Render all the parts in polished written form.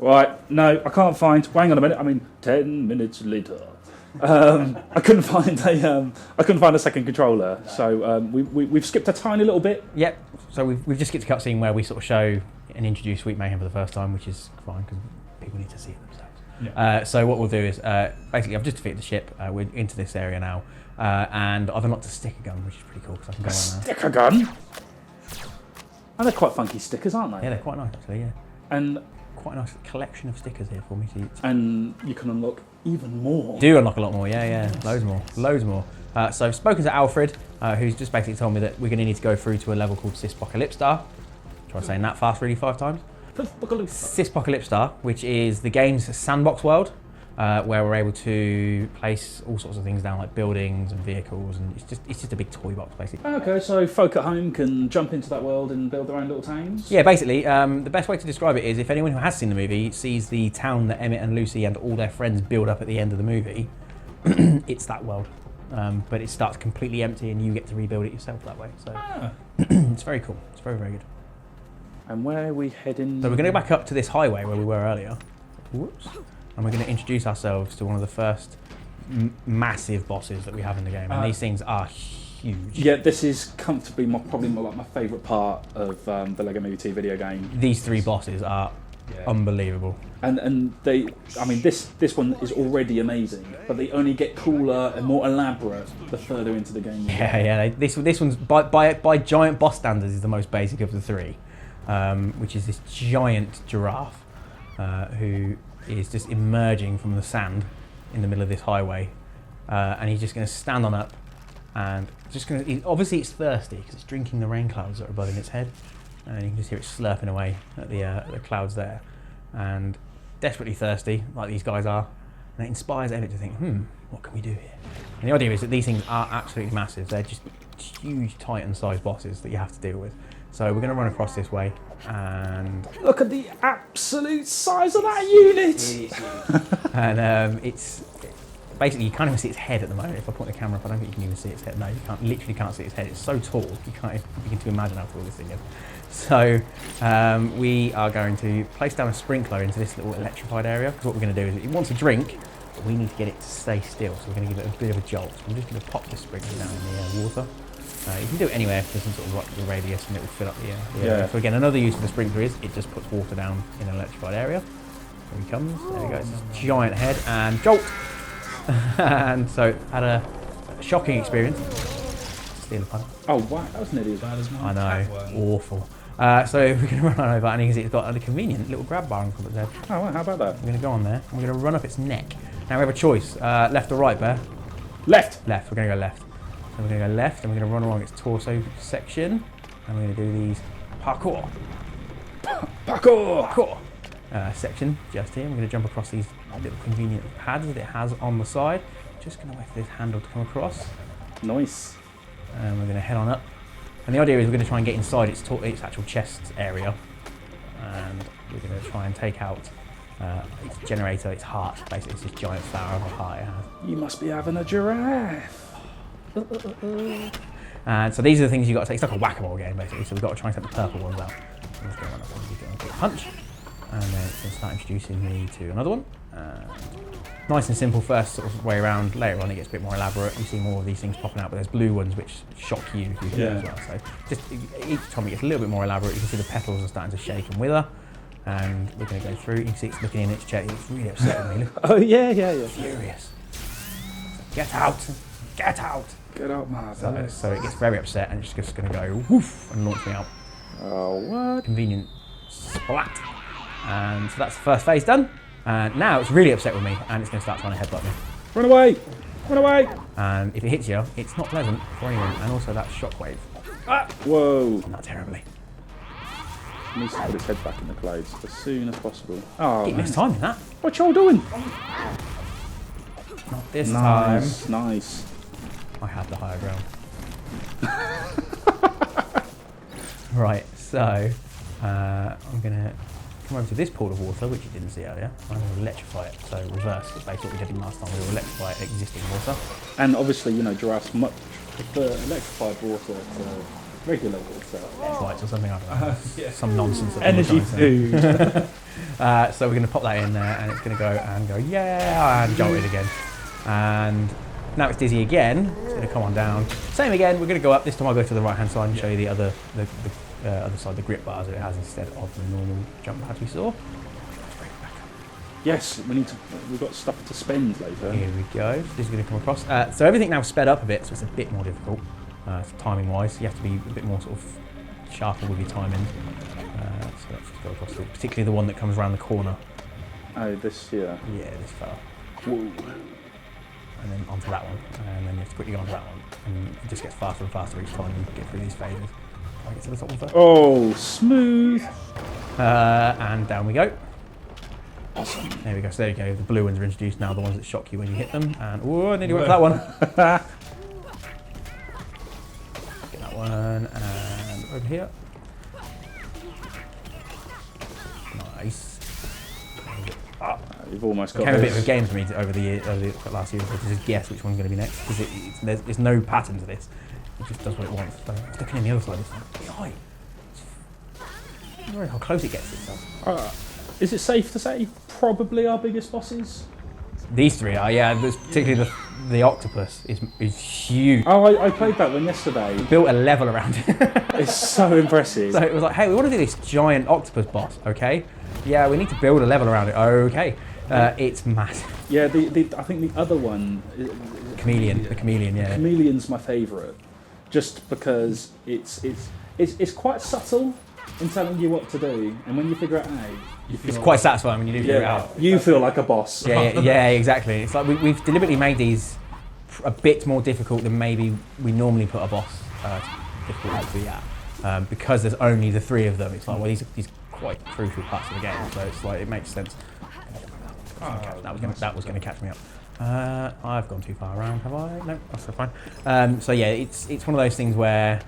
Right, no, I can't find. Hang on a minute. I mean, 10 minutes later, I couldn't find a second controller. So we've skipped a tiny little bit. Yep. So we've just skipped a cutscene where we sort of show and introduce Sweet Mayhem for the first time, which is fine because people need to see it themselves. Yeah. So what we'll do is basically I've just defeated the ship. We're into this area now, and I've unlocked a sticker gun, which is pretty cool because I can go on there. Sticker gun. And they're quite funky stickers, aren't they? Yeah, they're quite nice actually. Yeah. And quite a nice collection of stickers here for me to use. And you can unlock even more. Do unlock a lot more, yeah. Loads more. So I've spoken to Alfred, who's just basically told me that we're going to need to go through to a level called Syspocalypstar. Try saying that fast really 5 times. Syspocalypstar, which is the game's sandbox world, where we're able to place all sorts of things down, like buildings and vehicles, and it's just a big toy box, basically. Okay, so folk at home can jump into that world and build their own little towns? Yeah, basically, the best way to describe it is if anyone who has seen the movie sees the town that Emmett and Lucy and all their friends build up at the end of the movie, it's that world. But it starts completely empty and you get to rebuild it yourself that way. So it's very cool. It's very, very good. And where are we heading? So we're going to go back up to this highway where we were earlier. Whoops. And we're going to introduce ourselves to one of the first massive bosses that we have in the game. And these things are huge. Yeah, this is comfortably probably my favourite part of the Lego Movie 2 video game. These 3 bosses are unbelievable. And they, I mean, this one is already amazing, but they only get cooler and more elaborate the further into the game. Yeah. This one's by giant boss standards is the most basic of the 3, which is this giant giraffe who is just emerging from the sand in the middle of this highway, and he's just going to stand on up and obviously it's thirsty because it's drinking the rain clouds that are above its head, and you can just hear it slurping away at the clouds there, and desperately thirsty like these guys are, and it inspires Emmett to think, what can we do here? And the idea is that these things are absolutely massive. They're just huge Titan-sized bosses that you have to deal with. So we're going to run across this way, and look at the absolute size of that unit. And it's basically you can't even see its head at the moment. If I point the camera up, I don't think you can even see its head. No, you literally can't see its head. It's so tall, you can't begin to imagine how tall this thing is. So we are going to place down a sprinkler into this little electrified area, because what we're going to do is it wants a drink, but we need to get it to stay still. So we're going to give it a bit of a jolt. So I'm just going to pop this sprinkler down in the water. You can do it anywhere if there's some sort of like the radius, and it will fill up the area. So again, another use for the sprinkler is it just puts water down in an electrified area. There he comes. There he goes. This giant head and jolt. And so had a shocking experience. Steal a pun. Oh wow, that was nearly as bad as mine. I know, awful. So we're going to run over, and you can see it's got a convenient little grab bar on top of its head. Oh wow, how about that? We're going to go on there, and we're going to run up its neck. Now we have a choice, left or right, Bear? Left. Left. We're going to go left. So we're going to go left, and we're going to run along its torso section, and we're going to do these parkour section just here. We're going to jump across these little convenient pads that it has on the side. Just going to wait for this handle to come across. Nice. And we're going to head on up. And the idea is we're going to try and get inside its actual chest area, and we're going to try and take out its generator, its heart. Basically, it's this giant flower of a heart it has. You must be having a giraffe. And so these are the things you've got to take. It's like a whack-a-mole game, basically. So we've got to try and take the purple ones out. I'm just going to run up and give it a quick punch. And then it's going to start introducing me to another one. Nice and simple first sort of way around. Later on it gets a bit more elaborate. You see more of these things popping out, but there's blue ones which shock you as well. So just each time it gets a little bit more elaborate. You can see the petals are starting to shake and wither. And we're going to go through. You can see it's looking in its chair. It's really upset with me. Look. Oh yeah. Furious. Get out! Get out! Get out, man. So it gets very upset, and it's just going to go woof and launch me out. Oh, what? Convenient splat. And so that's the first phase done. And now it's really upset with me, and it's going to start trying to headbutt me. Run away! Run away! And if it hits you, it's not pleasant for anyone. And also that shockwave. Ah! Whoa! Not terribly. It needs to put its head back in the clothes as soon as possible. Oh, Keep mistiming that. What y'all doing? Not this time. Nice. I have the higher ground. Right, so I'm going to come over to this pool of water, which you didn't see earlier. I'm going to electrify it. So reverse, it's basically what we did last time. We will electrify existing water. And obviously, you know, giraffes much prefer electrified water Regular water. Lights or something, I don't know. Yeah. Some nonsense. that Energy people are trying to say. food. So we're going to pop that in there, and it's going to go, yeah, and jolt it again. And now it's dizzy again. It's going to come on down. Same again. We're going to go up. This time I'll go to the right hand side and show you the other side, the grip bars that it has instead of the normal jump pads we saw. Yes, we've got stuff to spend later. Here we go. This is going to come across. So everything now sped up a bit, so it's a bit more difficult timing wise. You have to be a bit more sort of sharper with your timing. So let's just go across it, particularly the one that comes around the corner. Oh, this here. Yeah, this fella. Whoa. And then onto that one, and then you have to quickly go onto that one, and it just gets faster and faster each time you get through these phases. Can I get to the top one first? Oh, smooth. And down we go. Awesome. There we go. So there you go. The blue ones are introduced now, the ones that shock you when you hit them. And oh, I nearly went for that one. Get that one, and over here. Nice. You've almost got Became a bit this. of a game for me over the last year, to just guess which one's going to be next, because there's no pattern to this. It just does what it wants. So it's looking on the other side this time. I don't know how close it gets to itself. Is it safe to say probably our biggest bosses? These three are, yeah. Particularly the octopus is huge. Oh, I played that one yesterday. Built a level around it. It's so impressive. So it was like, hey, we want to do this giant octopus boss, okay? Yeah, we need to build a level around it, okay. It's massive. Yeah, I think the other one... Chameleon, the chameleon, yeah. Chameleon's my favourite, just because it's quite subtle in telling you what to do, and when you figure it out... It's quite satisfying when you do figure it out. You feel like a boss. Yeah, exactly. It's like we've deliberately made these a bit more difficult than maybe we normally put a boss difficult to be at. Because there's only the three of them, it's like, well, these are quite crucial parts of the game, so it's like, it makes sense. That was going to catch me up. I've gone too far around, have I? No, that's so fine. So yeah, it's one of those things where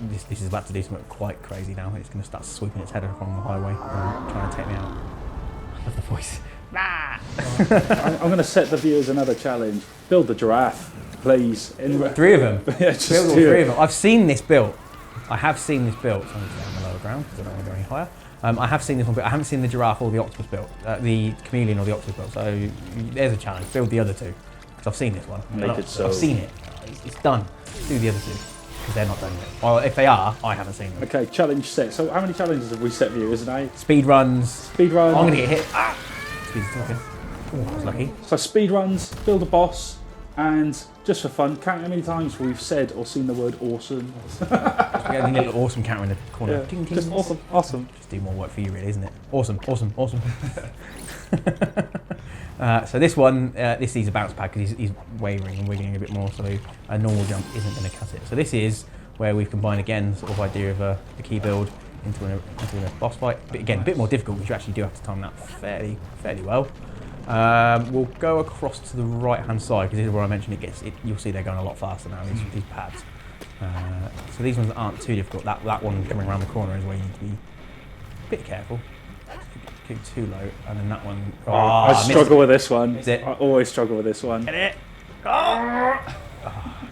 this is about to do something quite crazy now. It's going to start sweeping its head along the highway and trying to take me out. I love the voice. I'm going to set the viewers another challenge. Build the giraffe, please. Three of them. Yeah, just build all do three it. of them. I've seen this built. I have seen this built. So I'm going to stay on the lower ground because I don't want to go any higher. I have seen this one built. I haven't seen the giraffe or the octopus built. The chameleon or the octopus built. So there's a challenge. Build the other two. Because I've seen this one. Make it so. I've seen it. It's done. Do the other two. Because they're not done yet. Well, if they are, I haven't seen them. Okay, challenge set. So how many challenges have we set viewers today? Speed runs. Speed run. I'm going to get hit. Speed's talking. Oh, I was lucky. So speed runs, build a boss, and just for fun, count how many times we've said or seen the word awesome. We got a little awesome counter in the corner. Yeah, Ding, ding. just awesome. Just do more work for you, really, isn't it? Awesome. So this one, this is a bounce pad because he's wavering and wiggling a bit more, so a normal jump isn't going to cut it. So this is where we've combined again sort of idea of a key build into a boss fight. But again, a bit more difficult because you actually do have to time that fairly well. We'll go across to the right hand side because this is where I mentioned you'll see they're going a lot faster now, these pads. So these ones aren't too difficult. That one coming around the corner is where you need to be a bit careful. Kick too low, and then that one. Oh, I struggle with this one. Is it? I always struggle with this one. Get it! Got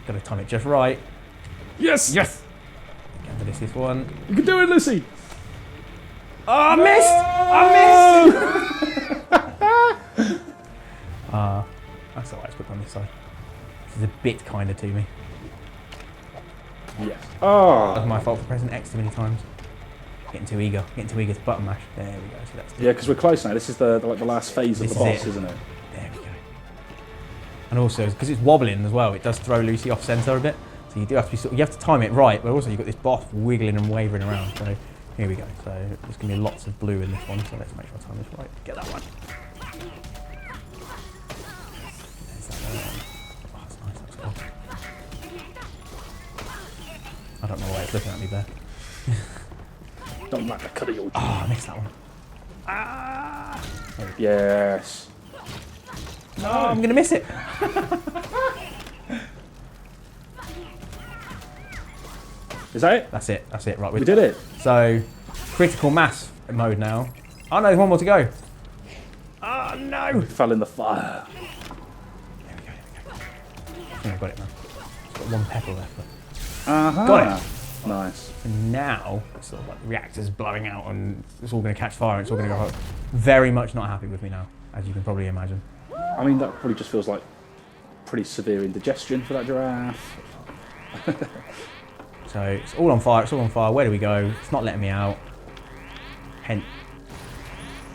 to time it just right. Yes! Yes! Get to this one. You can do it, Lucy! Oh, I missed! That's alright, let's put it on this side. This is a bit kinder to me. Yes. That Oh! was my fault for pressing X too many times. Getting too eager to button mash. There we go. So that's Yeah, because we're close now. This is the last phase of This the is boss, it. isn't it? There we go. And also, because it's wobbling as well, it does throw Lucy off centre a bit. So you do have to be you have to time it right, but also you've got this boss wiggling and wavering around. So here we go. So there's going to be lots of blue in this one. So let's make sure I time this right. Get that one. There's that one. Oh, that's nice. That's cool. I don't know why it's looking at me there. Don't like the cut of your Oh, I missed that one. Ah! Yes. No, I'm going to miss it. Is that it? That's it. Right, We did it. So, critical mass mode now. Oh no, there's one more to go. Oh no! Fell in the fire. There we go. I think I've got it now. It's got one petal left. But Got it. Nice. And now, it's sort of like the reactor's blowing out and it's all going to catch fire and it's all going to go hot. Very much not happy with me now, as you can probably imagine. I mean, that probably just feels like pretty severe indigestion for that giraffe. So it's all on fire, it's all on fire. Where do we go? It's not letting me out. Hence,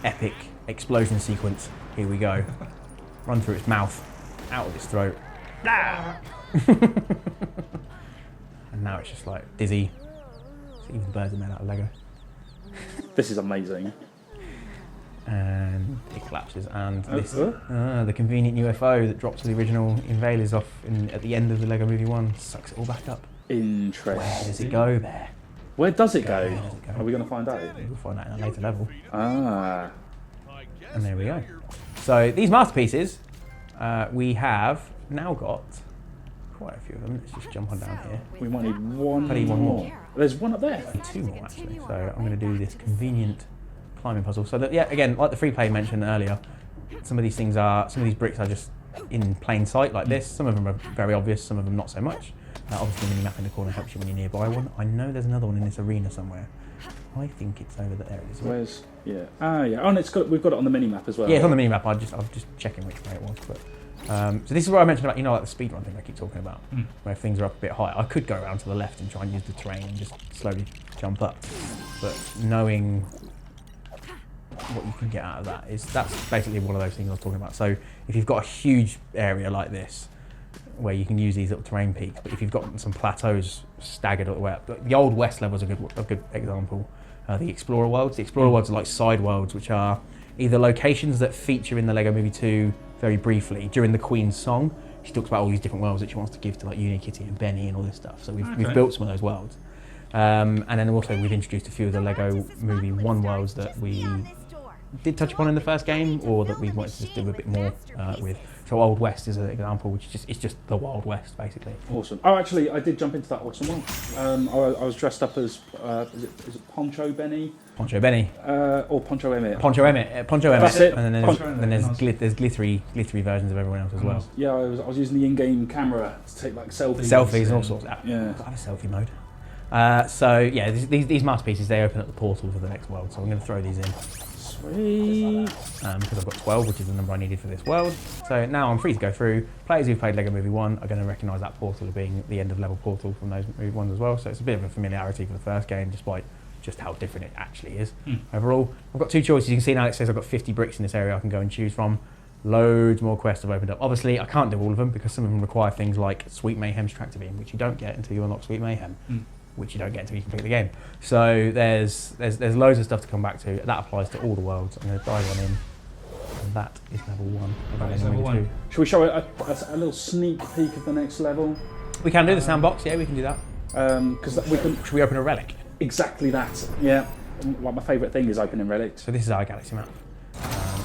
epic explosion sequence. Here we go. Run through its mouth, out of its throat. Ah! And now it's just like dizzy. So even the birds are made out of Lego. This is amazing. And it collapses. And this, the convenient UFO that drops the original Invalers off at the end of the Lego Movie 1 sucks it all back up. Interesting. Where does it go there? Where does it go? Where does it go? Are we going to find out? We'll find out in a later level. Ah. And there we go. So these masterpieces, we have now got quite a few of them. Let's just jump on down here. We might need one, I need one more. There's one up there. I need two more actually. So I'm going to do this convenient climbing puzzle. So that, yeah, again, like the free play mentioned earlier, some of these bricks are just in plain sight like this. Some of them are very obvious, some of them not so much. Obviously, the mini-map in the corner helps you when you're nearby one. I know there's another one in this arena somewhere. I think it's over there. It is. Where's, yeah. Ah, yeah. Oh, and we've got it on the mini-map as well. Yeah, it's on the mini-map. I was just checking which way it was. But so this is what I mentioned about, like the speedrun thing I keep talking about, where things are up a bit high. I could go around to the left and try and use the terrain and just slowly jump up. But knowing what you can get out of that's basically one of those things I was talking about. So if you've got a huge area like this, where you can use these little terrain peaks, but if you've got some plateaus staggered all the way up, the Old West level is a good example. The Explorer worlds are like side worlds, which are either locations that feature in the Lego Movie 2 very briefly during the Queen's song. She talks about all these different worlds that she wants to give to like Unikitty and Benny and all this stuff. So we've built some of those worlds, and then also we've introduced a few of the Lego Movie 1 worlds that we did touch upon in the first game, or that we wanted to just do a bit more with. So Old West is an example, which is just the Wild West, basically. Awesome. Oh, actually, I did jump into that awesome one. I was dressed up as, is it Poncho Benny? Poncho Benny. Or Poncho Emmett. Poncho Emmett. That's it. And then there's glittery versions of everyone else as well. Yeah, I was using the in-game camera to take like selfies. Selfies and all sorts. Yeah. I have a selfie mode. So yeah, these masterpieces, they open up the portal for the next world. So I'm going to throw these in. Sweet. Because I've got 12, which is the number I needed for this world. So now I'm free to go through. Players who've played Lego Movie 1 are going to recognise that portal as being the end of level portal from those Movie 1s as well. So it's a bit of a familiarity for the first game, despite just how different it actually is. Overall, I've got two choices. You can see now it says I've got 50 bricks in this area I can go and choose from. Loads more quests have opened up. Obviously, I can't do all of them because some of them require things like Sweet Mayhem's Tractor Beam, which you don't get until you unlock Sweet Mayhem. Which you don't get until you complete the game. So there's loads of stuff to come back to. That applies to all the worlds. I'm going to dive on in. And that is level 1. That is level 1. Should we show a little sneak peek of the next level? We can do the sandbox, yeah, we can do that. Because we can. Should we open a relic? Exactly that, yeah. Like my favourite thing is opening relics. So this is our galaxy map.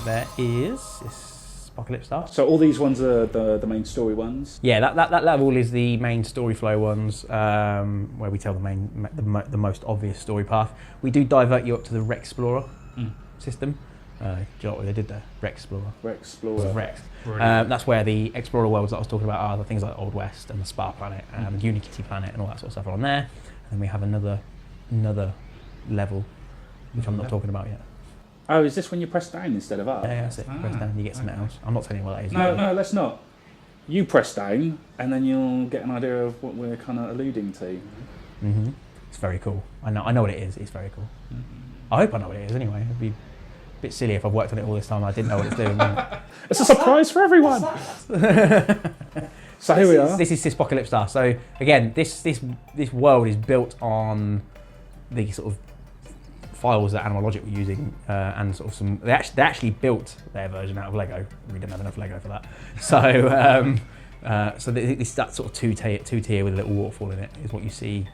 There is Syspocalypstar. So all these ones are the main story ones? Yeah, that level is the main story flow ones, where we tell the most obvious story path. We do divert you up to the Rexplorer system. Do you know what they did there? Rexplorer. Rex. That's where the Explorer worlds that I was talking about are the things like Old West and the Spa Planet and Unikitty Planet and all that sort of stuff are on there. And then we have another level, which I'm not talking about yet. Oh, is this when you press down instead of up? Yeah, that's it. Press down, you get something else. I'm not telling you what that is. No, let's not. You press down, and then you'll get an idea of what we're kind of alluding to. It's very cool. I know what it is. It's very cool. I hope I know what it is anyway. It'd be a bit silly if I've worked on it all this time and I didn't know what it's doing. It's a surprise for everyone. So here we are. This is Syspocalypstar. So again, this world is built on the sort of files that Animal Logic were using, and sort of some. They actually built their version out of Lego. We didn't have enough Lego for that. So that sort of two tier with a little waterfall in it is what you see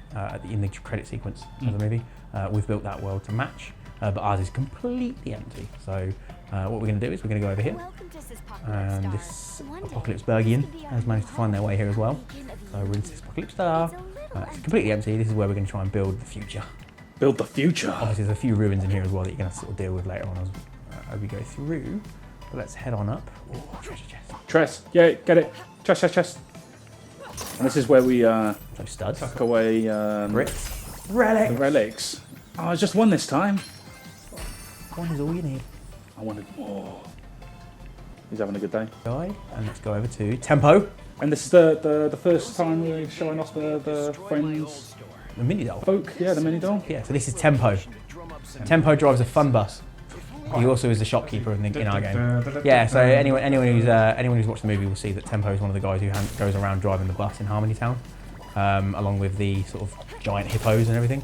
in the credit sequence of the movie. We've built that world to match, but ours is completely empty. So what we're going to do is we're going to go over here, and this Apocalypsbergian has managed to find their way here as well. So we're in Syspocalypstar. It's completely empty. This is where we're going to try and build the future. Build the future. Obviously, there's a few ruins in here as well that you're going to sort of deal with later on as we go through. But let's head on up. Oh, treasure chest. Tress. Yeah, get it. Chest. And this is where we So studs. tuck away Bricks. the Relic. relics. Oh, I just won this time. One is all you need. I wanted more. He's having a good day. Guy, and let's go over to Tempo. And this is the first time we're showing off the friends The mini doll. folk. Yeah, the mini doll. Yeah, so this is Tempo. Tempo drives a fun bus. He also is the shopkeeper in our game. Yeah, so anyone who's watched the movie will see that Tempo is one of the guys who goes around driving the bus in Harmony Town, along with the sort of giant hippos and everything.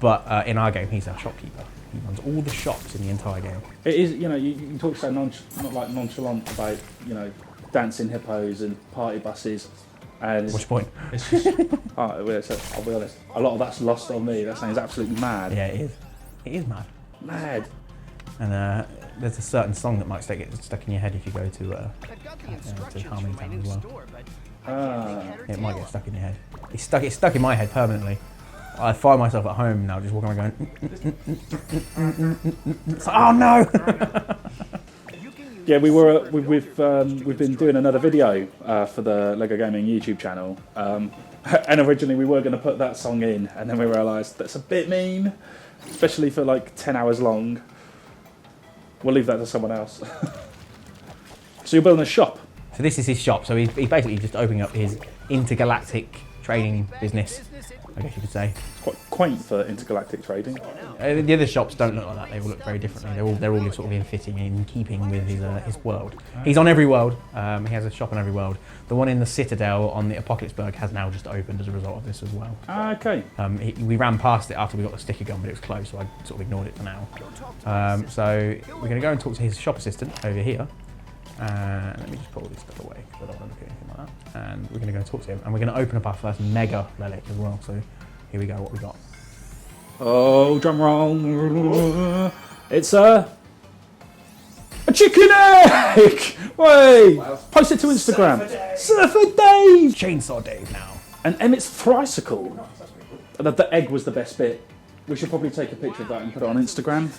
But in our game, he's our shopkeeper. He runs all the shops in the entire game. It is, you know, you can talk so nonchalant about, you know, dancing hippos and party buses. And What's your point? I'll be honest, a lot of that's lost on me. That sounds absolutely mad. Yeah, it is. It is mad. Mad. And there's a certain song that might get stuck in your head if you go to Harmony Town as well. It might get stuck in your head. It's stuck in my head permanently. I find myself at home now just walking around going, it's like, oh no! Yeah, we've been doing another video for the Lego Gaming YouTube channel, and originally we were going to put that song in, and then we realised that's a bit mean, especially for like 10 hours long. We'll leave that to someone else. So you're building a shop. So this is his shop. So he's basically just opening up his intergalactic trading business, I guess you could say. It's quite quaint for intergalactic trading. The other shops don't look like that. They all look very differently. They're all sort of in fitting, in keeping with his world. He's on every world. He has a shop on every world. The one in the Citadel on the Apocalypseburg has now just opened as a result of this as well. Okay. We ran past it after we got the sticker gun, but it was closed, so I sort of ignored it for now. So we're going to go and talk to his shop assistant over here. Let me just put all this stuff away because I don't want to look at anything like that. And we're going to go and talk to him, and we're going to open up our first mega relic as well. So here we go. What we got? Oh, drum roll! It's a chicken egg. Wait, post it to Instagram. Surfer Dave. Chainsaw Dave now. And Emmett's Thricycle. The egg was the best bit. We should probably take a picture of that and put it on Instagram.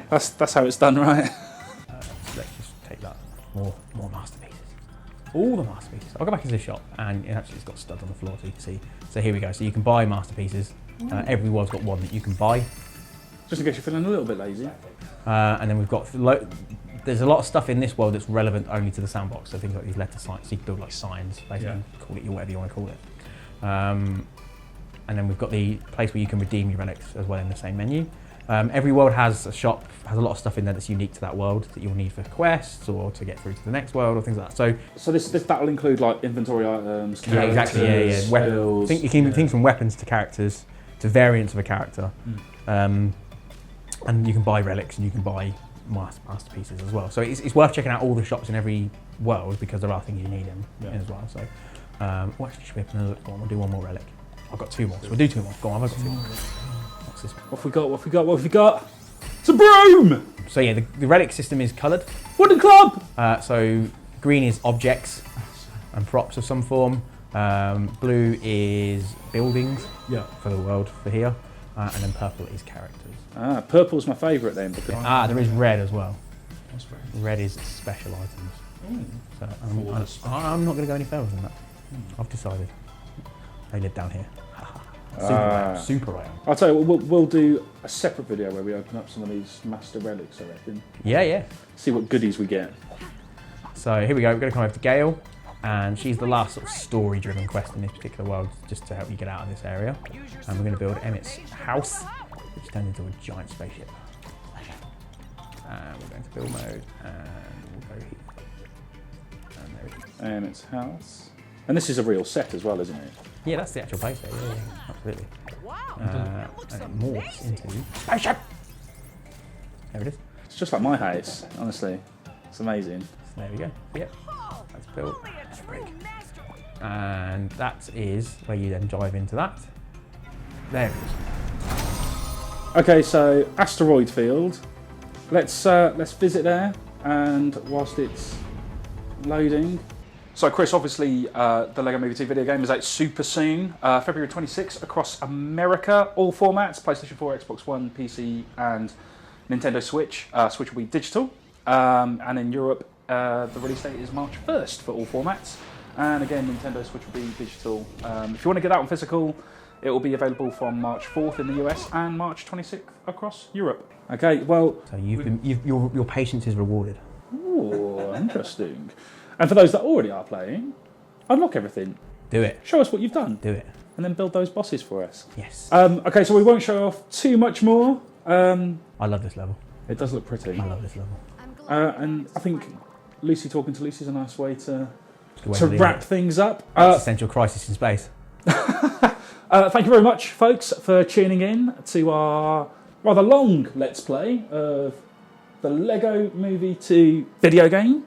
That's how it's done, right? Let's just take that. More masterpieces. All the masterpieces. I'll go back into the shop, and it's got studs on the floor, so you can see. So here we go. So you can buy masterpieces. Every world's got one that you can buy. Just in case you're feeling a little bit lazy. And then we've got there's a lot of stuff in this world that's relevant only to the sandbox. So things like these letter signs. So you can build like signs, basically. Call it whatever you want to call it. And then we've got the place where you can redeem your relics as well in the same menu. Every world has a shop, has a lot of stuff in there that's unique to that world that you'll need for quests or to get through to the next world or things like that. So that'll include like inventory items. Yeah, exactly. Yeah. Things from weapons to characters to variants of a character, and you can buy relics and you can buy masterpieces as well. So it's worth checking out all the shops in every world because there are things you need in as well. So, actually, should we open another one? We'll do one more relic. I've got two more, so we'll do two more. Go on, I've got two more. What's this? What have we got? It's a broom! So yeah, the relic system is coloured. Wooden club! So green is objects and props of some form. Blue is buildings for the world for here. And then purple is characters. Purple's my favourite then. Because there is red as well. Red is special items. So I'm not going to go any further than that. I've decided. They live down here. Super I am. I'll tell you what, we'll do a separate video where we open up some of these master relics, I reckon. Yeah. See what goodies we get. So here we go, we're going to come over to Gale, and she's the last sort of story-driven quest in this particular world, just to help you get out of this area. And we're going to build Emmett's house, which turns into a giant spaceship. And we're going to build mode, and we'll go here. And there it is. Emmett's house. And this is a real set as well, isn't it? Yeah, that's the actual place there, yeah, absolutely. And it morphs into spaceship! There it is. It's just like my house, honestly. It's amazing. So there we go. Yep, that's built. That's brick. And that is where you then dive into that. There it is. Okay, so asteroid field. Let's visit there, and whilst it's loading. So Chris, obviously the LEGO Movie 2 video game is out super soon, February 26th across America, all formats, PlayStation 4, Xbox One, PC and Nintendo Switch. Switch will be digital, and in Europe the release date is March 1st for all formats. And again, Nintendo Switch will be digital. If you want to get that one physical, it will be available from March 4th in the US and March 26th across Europe. Okay, well... So your patience is rewarded. Ooh, interesting. And for those that already are playing, unlock everything. Do it. Show us what you've done. Do it. And then build those bosses for us. Yes. Okay, so we won't show off too much more. I love this level. It does look pretty. I love this level. And I think Lucy talking to Lucy is a nice way to To wrap things up. Existential crisis in space. Thank you very much, folks, for tuning in to our rather long Let's Play of the Lego Movie 2 video game.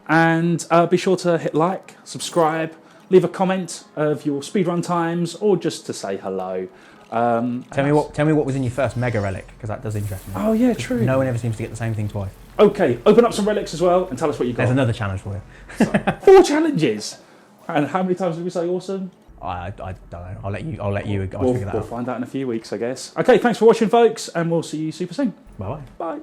And be sure to hit like, subscribe, leave a comment of your speedrun times, or just to say hello. Tell me what was in your first mega relic, because that does interest me. Oh yeah, true. No one ever seems to get the same thing twice. Okay, open up some relics as well and tell us what you got. There's another challenge for you. So, 4 challenges. And how many times did we say awesome? I don't know. I'll let you guys figure that out. We'll find out in a few weeks, I guess. Okay, thanks for watching, folks, and we'll see you super soon. Bye bye. Bye.